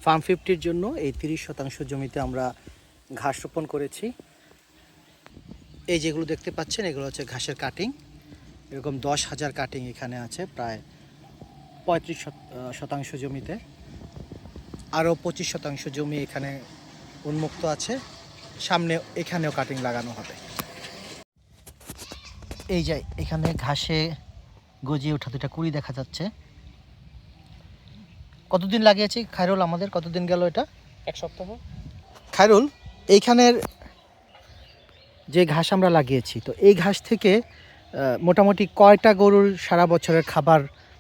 Farm 50-র জন্য এই 30% জমিতে আমরা ঘাস রোপণ করেছি। এই যেগুলো দেখতে পাচ্ছেন এগুলো হচ্ছে ঘাসের কাটিং। এরকম 10,000 কাটিং এখানে আছে প্রায় 35% জমিতে। আরও 25% জমি এখানে উন্মুক্ত আছে, সামনে এখানেও কাটিং লাগানো হবে। এই যে এখানে ঘাসে গজিয়ে ওঠা দুটা কুড়ি দেখা যাচ্ছে। কতদিন লাগিয়েছি খায়রুল, আমাদের কতদিন গেল এটা? 1 সপ্তাহ। খায়রুল, এইখানের যে ঘাস আমরা লাগিয়েছি, তো এই ঘাস থেকে মোটামুটি কয়টা গরুর সারা বছরের খাবার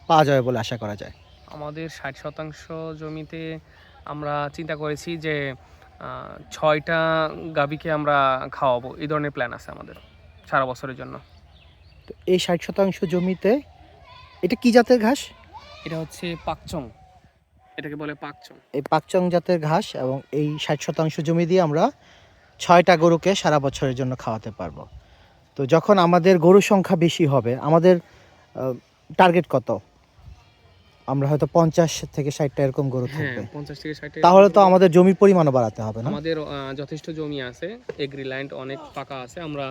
পাওয়া যাবে বলে আশা করা যায়? আমাদের 60% জমিতে আমরা চিন্তা করেছি যে 6টা গাভীকে আমরা খাওয়াবো, এই ধরনের প্ল্যান আছে আমাদের সারা বছরের জন্য। তো এই 60% জমিতে এটা কি জাতের ঘাস? এটা হচ্ছে পাকচং, এটাকে বলে পাকচং। এই পাকচং জাতের ঘাস, এবং এই 60% জমি দিয়ে আমরা 6টা গরুকে সারা বছরের জন্য খাওয়াতে পারবো। তো যখন আমাদের গরুর সংখ্যা বেশি হবে, আমাদের টার্গেট কত? আমরা হয়তো 50 থেকে 60টা এরকম গরু থাকবে। 50 থেকে 60। তাহলে তো আমাদের জমির পরিমাণও বাড়াতে হবে না? আমাদের যথেষ্ট জমি আছে, এগ্রি ল্যান্ড অনেক ফাঁকা আছে, আমরা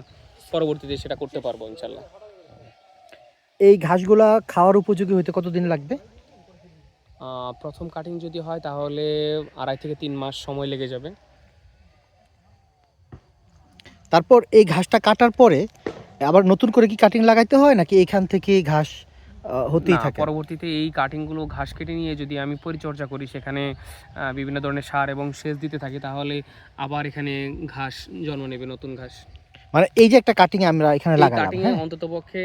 পরবর্তীতে সেটা করতে পারবো ইনশাল্লাহ। এই ঘাসগুলা খাওয়ার উপযোগী হইতে কতদিন লাগবে? প্রথম কাটিং যদি হয় তাহলে 2.5 থেকে 3 মাস সময় লেগে যাবে। তারপর এই ঘাসটা কাটার পরে আবার নতুন করে কি কাটিং লাগাইতে হয়, নাকি এখান থেকে ঘাস হতেই থাকে? পরবর্তীতে এই কাটিংগুলো ঘাস কেটে নিয়ে যদি আমি পরিচর্যা করি, সেখানে বিভিন্ন ধরনের সার এবং সেচ দিতে থাকি, তাহলে আবার এখানে ঘাস জন্ম নেবে, নতুন ঘাস। মানে এই যে একটা কাটিং আমরা এখানে লাগালাম, কাটিং এ অন্ততপক্ষে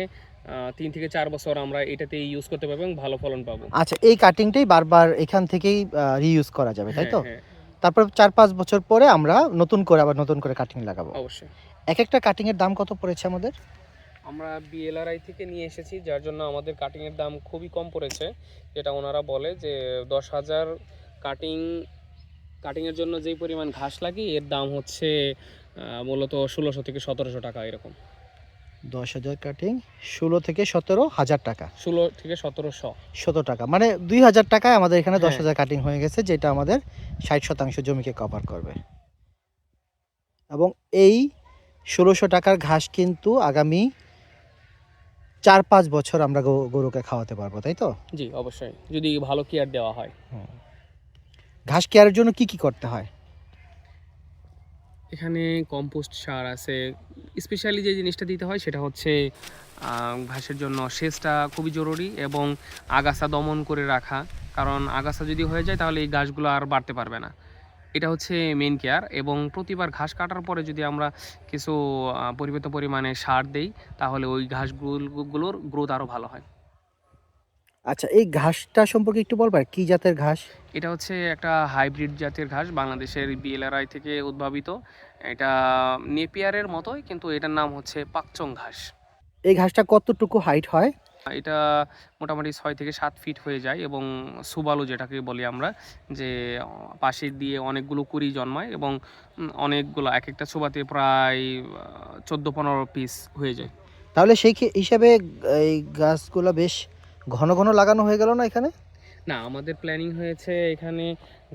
3 থেকে 4 বছর আমরা এটাতে ইউজ করতে পারবো এবং ভালো ফলন পাবো। আচ্ছা, এই কাটিংটাই বারবার এখান থেকেই রিইউজ করা যাবে, তাই তো? হ্যাঁ। তারপর 4-5 বছর পরে আমরা নতুন করে কাটিং লাগাবো। অবশ্যই। এক একটা কাটিং এর দাম কত পড়েছে আমাদের? আমরা বিএলআরআই থেকে নিয়ে এসেছি, যার জন্য আমাদের কাটিং এর দাম খুবই কম পড়েছে। যেটা ওনারা বলে যে 10,000 কাটিং এর জন্য যেই পরিমাণ ঘাস লাগে, এর দাম হচ্ছে মূলত 1600 থেকে 1700 টাকা এরকম। 10,000 কাটিং 16 থেকে 17,000 টাকা। 16 থেকে 1700 টাকা, মানে 2,000 টাকায় আমাদের এখানে 10,000 কাটিং হয়ে গেছে, যেটা আমাদের 60% জমিকে কভার করবে। এবং এই 1600 টাকার ঘাস কিন্তু আগামী 4-5 বছর আমরা গরুকে খাওয়াতে পারবো, তাই তো? জি অবশ্যই, যদি ভালো কেয়ার দেওয়া হয়। ঘাস কেয়ারের জন্য কি কি করতে হয়? এখানে কম্পোস্ট সার আছে। স্পেশালি যে জিনিসটা দিতে হয় সেটা হচ্ছে ঘাসের জন্য সেচটা খুবই জরুরি, এবং আগাছা দমন করে রাখা, কারণ আগাছা যদি হয়ে যায় তাহলে এই ঘাসগুলো আর বাড়তে পারবে না। এটা হচ্ছে মেইন কেয়ার। এবং প্রতিবার ঘাস কাটার পরে যদি আমরা কিছু পরিমিত পরিমাণে সার দেই, তাহলে ওই ঘাসগুলোর গ্রোথ আরও ভালো হয়। আচ্ছা, এই ঘাসটা সম্পর্কে একটু বলবেন, কি জাতের ঘাস? এটা হচ্ছে একটা হাইব্রিড জাতের ঘাস, বাংলাদেশের বিএলআরআই থেকে উদ্ভাবিত। এটা নেপিয়ারের মতোই, কিন্তু এটার নাম হচ্ছে পাকচং ঘাস। এই ঘাসটা কতটুকু হাইট হয়? এটা মোটামুটি 6 থেকে 7 ফিট হয়ে যায়, এবং সুবালু যেটাকে বলি আমরা, যে পাশে দিয়ে অনেকগুলো কুড়ি জন্মায়, এবং অনেকগুলো এক একটা সুবাতে প্রায় 14-15 পিস হয়ে যায়। তাহলে সেই হিসাবে এই গাছগুলো বেশ ঘন ঘন লাগানো হয়ে গেল না এখানে? না, আমাদের প্ল্যানিং হয়েছে এখানে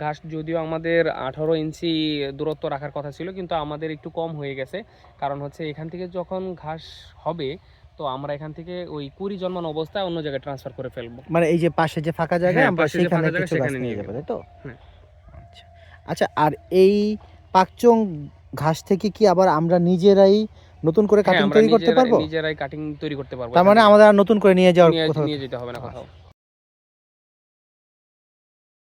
ঘাস, যদিও আমাদের 18 ইঞ্চি দূরত্ব রাখার কথা ছিল, কিন্তু আমাদের একটু কম হয়ে গেছে। কারণ হচ্ছে এখান থেকে যখন ঘাস হবে, তো আমরা এখান থেকে ওই কুড়ি জন্মানো অবস্থায় অন্য জায়গায় ট্রান্সফার করে ফেলবো। মানে এই যে পাশে যে ফাঁকা জায়গা, আমরা সেখানে কিছু গাছ নিয়ে যাব, যাব, তাই তো? হ্যাঁ। আচ্ছা আচ্ছা, আর এই পাকচং ঘাস থেকে কি আবার আমরা নিজেরাই নতুন করে কাটিং তৈরি করতে পারবো? নিজেরাই কাটিং তৈরি করতে পারবো। তার মানে আমাদের আর নতুন করে নিয়ে যেতে হবে না কোথাও।